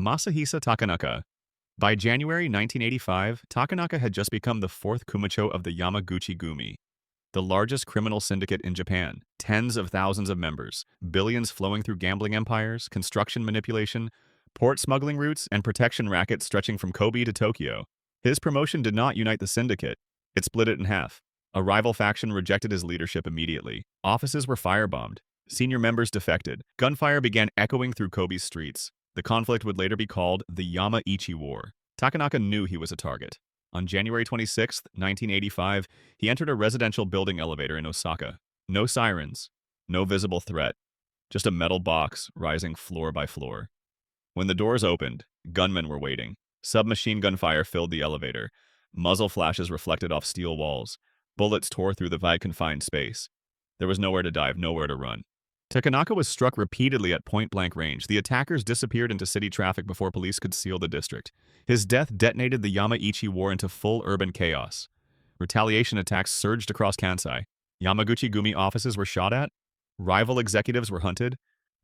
Masahisa Takenaka. By January 1985, Takenaka had just become the fourth Kumacho of the Yamaguchi-gumi, the largest criminal syndicate in Japan. Tens of thousands of members, billions flowing through gambling empires, construction manipulation, port smuggling routes, and protection rackets stretching from Kobe to Tokyo. His promotion did not unite the syndicate. It split it in half. A rival faction rejected his leadership immediately. Offices were firebombed. Senior members defected. Gunfire began echoing through Kobe's streets. The conflict would later be called the Yamaichi War. Takenaka knew he was a target. On January 26, 1985, he entered a residential building elevator in Osaka. No sirens, no visible threat, just a metal box rising floor by floor. When the doors opened, gunmen were waiting. Submachine gun fire filled the elevator. Muzzle flashes reflected off steel walls. Bullets tore through the wide confined space. There was nowhere to dive, nowhere to run. Takenaka was struck repeatedly at point-blank range. The attackers disappeared into city traffic before police could seal the district. His death detonated the Yamaichi War into full urban chaos. Retaliation attacks surged across Kansai. Yamaguchi-gumi offices were shot at. Rival executives were hunted.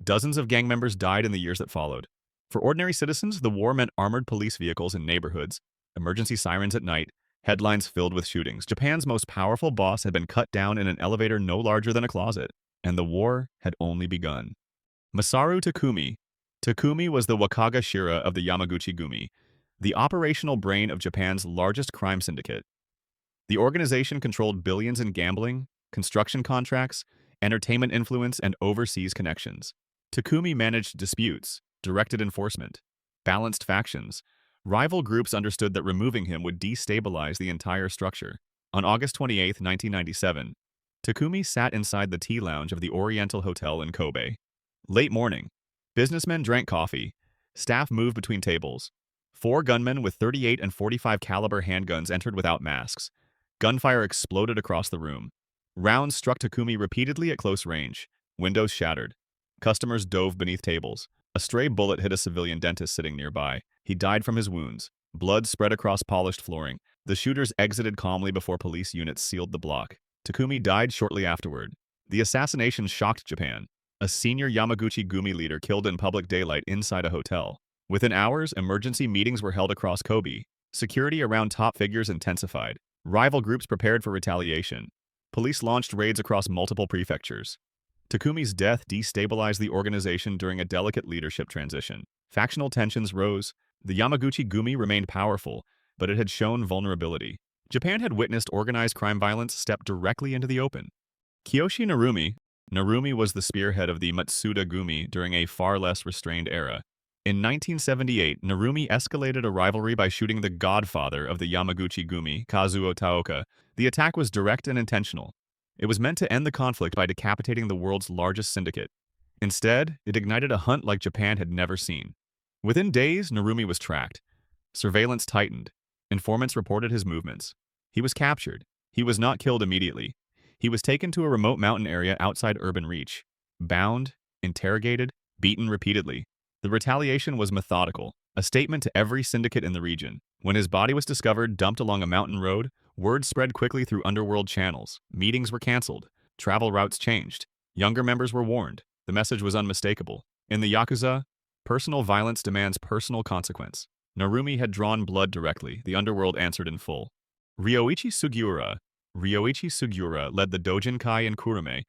Dozens of gang members died in the years that followed. For ordinary citizens, the war meant armored police vehicles in neighborhoods, emergency sirens at night, headlines filled with shootings. Japan's most powerful boss had been cut down in an elevator no larger than a closet. And the war had only begun. Masaru Takumi. Takumi was the Wakaga Shira of the Yamaguchi-gumi, the operational brain of Japan's largest crime syndicate. The organization controlled billions in gambling, construction contracts, entertainment influence, and overseas connections. Takumi managed disputes, directed enforcement, balanced factions. Rival groups understood that removing him would destabilize the entire structure. On August 28, 1997, Takumi sat inside the tea lounge of the Oriental Hotel in Kobe. Late morning. Businessmen drank coffee. Staff moved between tables. 4 gunmen with 38 and 45 caliber handguns entered without masks. Gunfire exploded across the room. Rounds struck Takumi repeatedly at close range. Windows shattered. Customers dove beneath tables. A stray bullet hit a civilian dentist sitting nearby. He died from his wounds. Blood spread across polished flooring. The shooters exited calmly before police units sealed the block. Takumi died shortly afterward. The assassination shocked Japan. A senior Yamaguchi-gumi leader killed in public daylight inside a hotel. Within hours, emergency meetings were held across Kobe. Security around top figures intensified. Rival groups prepared for retaliation. Police launched raids across multiple prefectures. Takumi's death destabilized the organization during a delicate leadership transition. Factional tensions rose. The Yamaguchi-gumi remained powerful, but it had shown vulnerability. Japan had witnessed organized crime violence step directly into the open. Kiyoshi Narumi. Narumi was the spearhead of the Matsuda-gumi during a far less restrained era. In 1978, Narumi escalated a rivalry by shooting the godfather of the Yamaguchi-gumi, Kazuo Taoka. The attack was direct and intentional. It was meant to end the conflict by decapitating the world's largest syndicate. Instead, it ignited a hunt like Japan had never seen. Within days, Narumi was tracked. Surveillance tightened. Informants reported his movements. He was captured. He was not killed immediately. He was taken to a remote mountain area outside urban reach. Bound, interrogated, beaten repeatedly. The retaliation was methodical, a statement to every syndicate in the region. When his body was discovered dumped along a mountain road, word spread quickly through underworld channels. Meetings were canceled. Travel routes changed. Younger members were warned. The message was unmistakable. In the Yakuza, personal violence demands personal consequence. Narumi had drawn blood directly. The underworld answered in full. Ryoichi Sugiura. Ryoichi Sugiura led the Dojinkai in Kurume,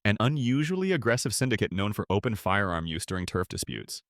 an unusually aggressive syndicate known for open firearm use during turf disputes.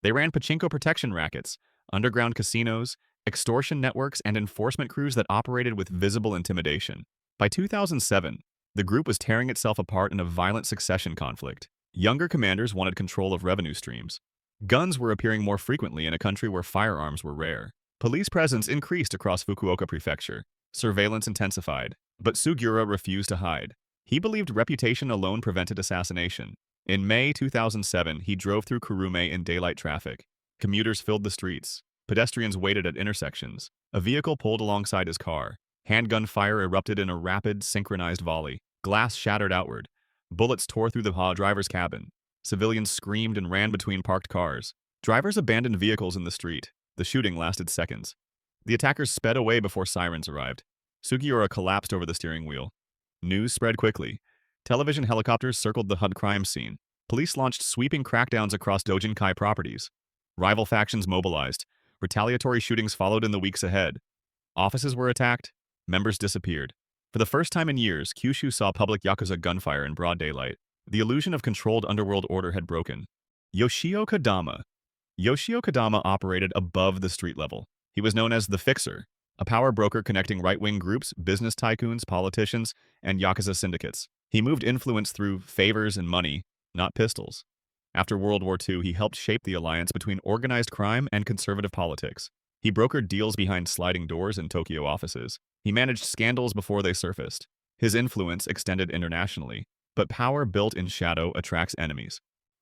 They ran pachinko protection rackets, underground casinos, extortion networks, and enforcement crews that operated with visible intimidation. By 2007, the group was tearing itself apart in a violent succession conflict. Younger commanders wanted control of revenue streams. Guns were appearing more frequently in a country where firearms were rare. Police presence increased across Fukuoka Prefecture. Surveillance intensified. But Sugiura refused to hide. He believed reputation alone prevented assassination. In May 2007, he drove through Kurume in daylight traffic. Commuters filled the streets. Pedestrians waited at intersections. A vehicle pulled alongside his car. Handgun fire erupted in a rapid, synchronized volley. Glass shattered outward. Bullets tore through the driver's cabin. Civilians screamed and ran between parked cars. Drivers abandoned vehicles in the street. The shooting lasted seconds. The attackers sped away before sirens arrived. Sugiura collapsed over the steering wheel. News spread quickly. Television helicopters circled the HUD crime scene. Police launched sweeping crackdowns across Dojinkai properties. Rival factions mobilized. Retaliatory shootings followed in the weeks ahead. Offices were attacked. Members disappeared. For the first time in years, Kyushu saw public Yakuza gunfire in broad daylight. The illusion of controlled underworld order had broken. Yoshio Kodama. Yoshio Kodama operated above the street level. He was known as the Fixer, a power broker connecting right-wing groups, business tycoons, politicians, and Yakuza syndicates. He moved influence through favors and money, not pistols. After World War II, he helped shape the alliance between organized crime and conservative politics. He brokered deals behind sliding doors in Tokyo offices. He managed scandals before they surfaced. His influence extended internationally, but power built in shadow attracts enemies.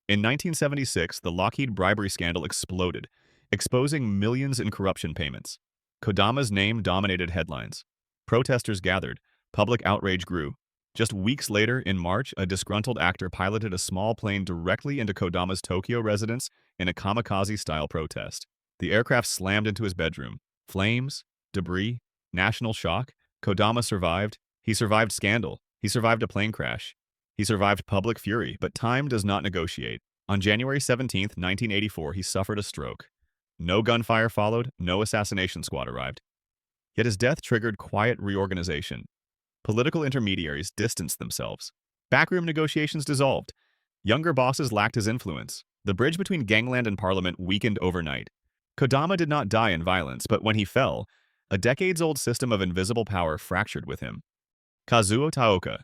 In 1976, the Lockheed bribery scandal exploded, exposing millions in corruption payments. Kodama's name dominated headlines. Protesters gathered. Public outrage grew. Just weeks later, in March, a disgruntled actor piloted a small plane directly into Kodama's Tokyo residence in a kamikaze-style protest. The aircraft slammed into his bedroom. Flames, debris, national shock. Kodama survived. He survived scandal. He survived a plane crash. He survived public fury, but time does not negotiate. On January 17, 1984, he suffered a stroke. No gunfire followed, no assassination squad arrived. Yet his death triggered quiet reorganization. Political intermediaries distanced themselves. Backroom negotiations dissolved. Younger bosses lacked his influence. The bridge between gangland and parliament weakened overnight. Kodama did not die in violence, but when he fell, a decades-old system of invisible power fractured with him. Kazuo Taoka.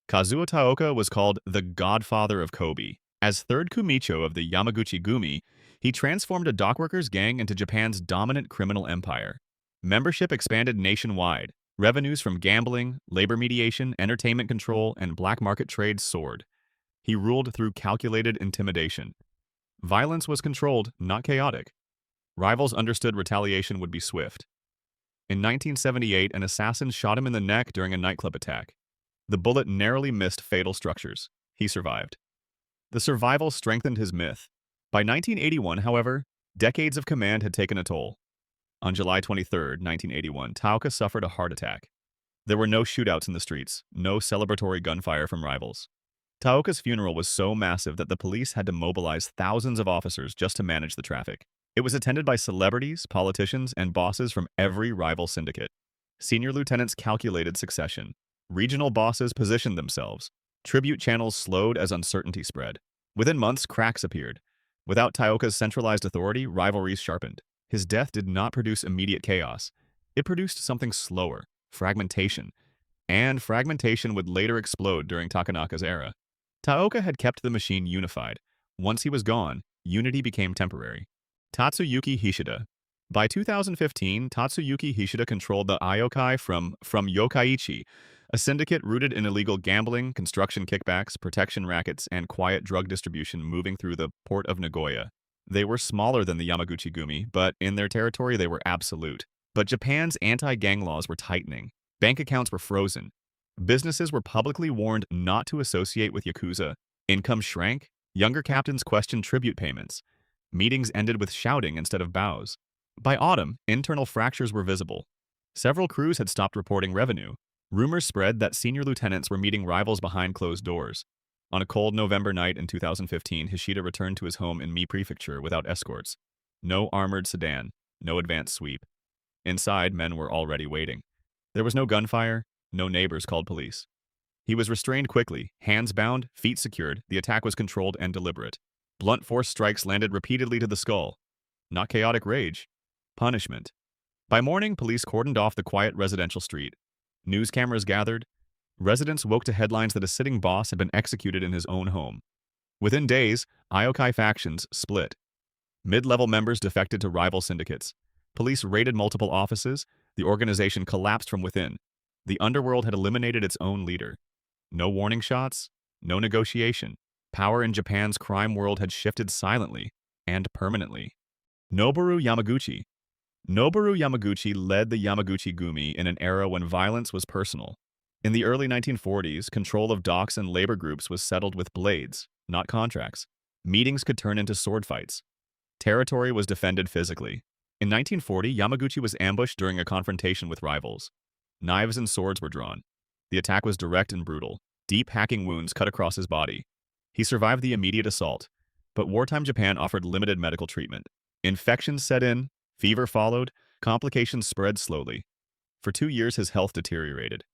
Kazuo Taoka was called the Godfather of Kobe. As third Kumicho of the Yamaguchi-gumi, he transformed a dockworkers' gang into Japan's dominant criminal empire. Membership expanded nationwide. Revenues from gambling, labor mediation, entertainment control, and black market trade soared. He ruled through calculated intimidation. Violence was controlled, not chaotic. Rivals understood retaliation would be swift. In 1978, an assassin shot him in the neck during a nightclub attack. The bullet narrowly missed fatal structures. He survived. The survival strengthened his myth. By 1981, however, decades of command had taken a toll. On July 23, 1981, Taoka suffered a heart attack. There were no shootouts in the streets, no celebratory gunfire from rivals. Taoka's funeral was so massive that the police had to mobilize thousands of officers just to manage the traffic. It was attended by celebrities, politicians, and bosses from every rival syndicate. Senior lieutenants calculated succession. Regional bosses positioned themselves. Tribute channels slowed as uncertainty spread. Within months, cracks appeared. Without Taoka's centralized authority, rivalries sharpened. His death did not produce immediate chaos. It produced something slower, fragmentation. And fragmentation would later explode during Takenaka's era. Taoka had kept the machine unified. Once he was gone, unity became temporary. Tatsuyuki Hishida. By 2015, Tatsuyuki Hishida controlled the Iokai from Yokaichi, a syndicate rooted in illegal gambling, construction kickbacks, protection rackets, and quiet drug distribution moving through the port of Nagoya. They were smaller than the Yamaguchi-gumi, but in their territory they were absolute. But Japan's anti-gang laws were tightening. Bank accounts were frozen. Businesses were publicly warned not to associate with Yakuza. Income shrank. Younger captains questioned tribute payments. Meetings ended with shouting instead of bows. By autumn, internal fractures were visible. Several crews had stopped reporting revenue. Rumors spread that senior lieutenants were meeting rivals behind closed doors. On a cold November night in 2015, Hishida returned to his home in Mie Prefecture without escorts. No armored sedan, no advance sweep. Inside, men were already waiting. There was no gunfire, no neighbors called police. He was restrained quickly, hands bound, feet secured. The attack was controlled and deliberate. Blunt force strikes landed repeatedly to the skull. Not chaotic rage, punishment. By morning, police cordoned off the quiet residential street. News cameras gathered. Residents woke to headlines that a sitting boss had been executed in his own home. Within days, Iokai factions split. Mid-level members defected to rival syndicates. Police raided multiple offices. The organization collapsed from within. The underworld had eliminated its own leader. No warning shots, no negotiation. Power in Japan's crime world had shifted silently and permanently. Noboru Yamaguchi. Noboru Yamaguchi led the Yamaguchi-gumi in an era when violence was personal. In the early 1940s, control of docks and labor groups was settled with blades, not contracts. Meetings could turn into sword fights. Territory was defended physically. In 1940, Yamaguchi was ambushed during a confrontation with rivals. Knives and swords were drawn. The attack was direct and brutal. Deep hacking wounds cut across his body. He survived the immediate assault, but wartime Japan offered limited medical treatment. Infections set in, fever followed, complications spread slowly. For 2 years, his health deteriorated.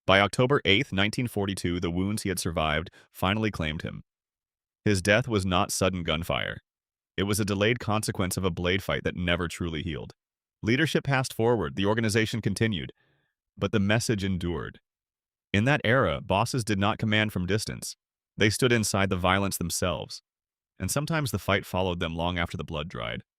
By October 8, 1942, the wounds he had survived finally claimed him. His death was not sudden gunfire. It was a delayed consequence of a blade fight that never truly healed. Leadership passed forward, the organization continued, but the message endured. In that era, bosses did not command from distance. They stood inside the violence themselves, and sometimes the fight followed them long after the blood dried.